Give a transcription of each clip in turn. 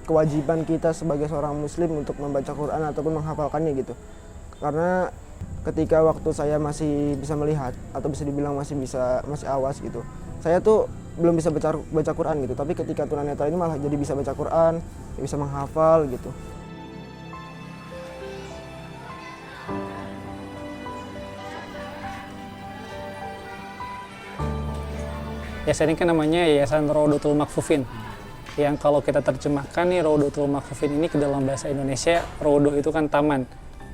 kewajiban kita sebagai seorang muslim untuk membaca Quran ataupun menghafalkannya gitu. Karena ketika waktu saya masih bisa melihat atau bisa dibilang masih awas gitu, saya tuh belum bisa baca Quran gitu, tapi ketika tunanetra ini malah jadi bisa baca Quran, bisa menghafal gitu. Yayasan ini kan namanya Yayasan Rawdatul Makfufin, yang kalau kita terjemahkan nih Rawdatul Makfufin ini ke dalam bahasa Indonesia, Rawdoh itu kan taman,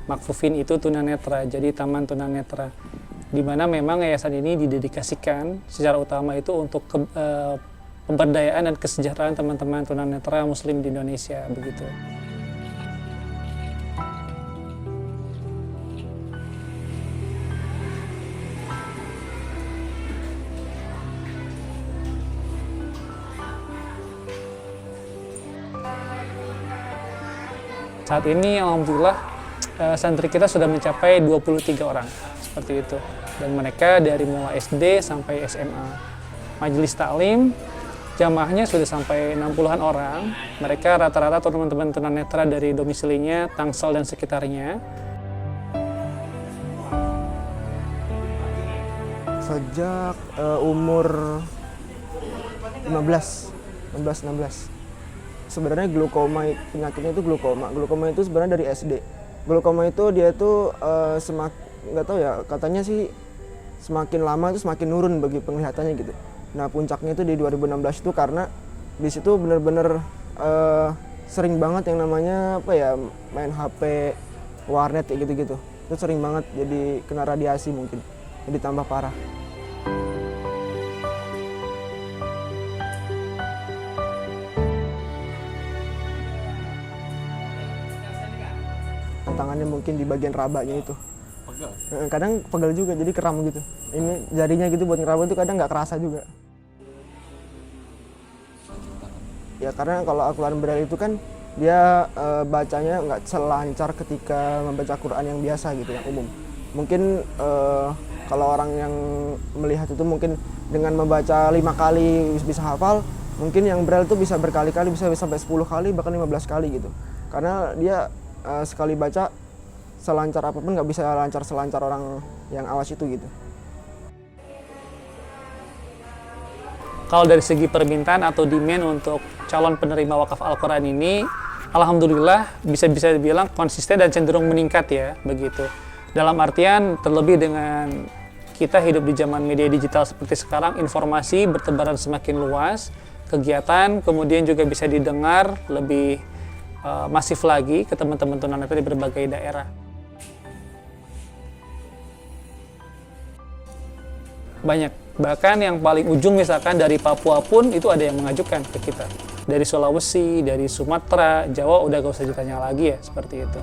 Makfufin itu tunanetra, jadi taman tunanetra, di mana memang yayasan ini didedikasikan secara utama itu untuk pemberdayaan dan kesejahteraan teman-teman tunanetra muslim di Indonesia begitu. Saat ini alhamdulillah santri kita sudah mencapai 23 orang seperti itu, dan mereka dari mulai SD sampai SMA. Majelis taklim jamaahnya sudah sampai 60-an orang. Mereka rata-rata teman-teman tunanetra dari domisilinya Tangsel dan sekitarnya. Sejak umur 16. Sebenarnya glukoma, penyakitnya itu glukoma. Glukoma itu sebenarnya dari SD. Glukoma itu dia tuh nggak tahu ya, katanya sih semakin lama itu semakin nurun bagi penglihatannya gitu. Nah puncaknya itu di 2016 itu karena di situ bener-bener sering banget yang namanya apa ya, main HP, warnet kayak gitu-gitu. Itu sering banget jadi kena radiasi mungkin, jadi tambah parah. Tangannya mungkin di bagian rabanya itu. Pegel? Kadang pegel juga, jadi kram gitu. Ini jarinya gitu buat ngeraba itu kadang nggak kerasa juga. Ya karena kalau Al-Quran Braille itu kan dia bacanya nggak selancar ketika membaca Quran yang biasa gitu, yang umum. Mungkin kalau orang yang melihat itu mungkin dengan membaca 5 kali bisa hafal, mungkin yang Braille itu bisa berkali-kali, bisa sampai 10 kali, bahkan 15 kali gitu. Karena dia sekali baca selancar apapun nggak bisa selancar orang yang awas itu gitu. Kalau dari segi permintaan atau demand untuk calon penerima wakaf Al-Quran ini, alhamdulillah bisa dibilang konsisten dan cenderung meningkat ya begitu. Dalam artian terlebih dengan kita hidup di zaman media digital seperti sekarang, informasi bertebaran semakin luas, kegiatan kemudian juga bisa didengar lebih masif lagi ke teman-teman tunanetra di berbagai daerah. Banyak, bahkan yang paling ujung misalkan dari Papua pun itu ada yang mengajukan ke kita. Dari Sulawesi, dari Sumatera, Jawa udah gak usah ditanya lagi ya, seperti itu.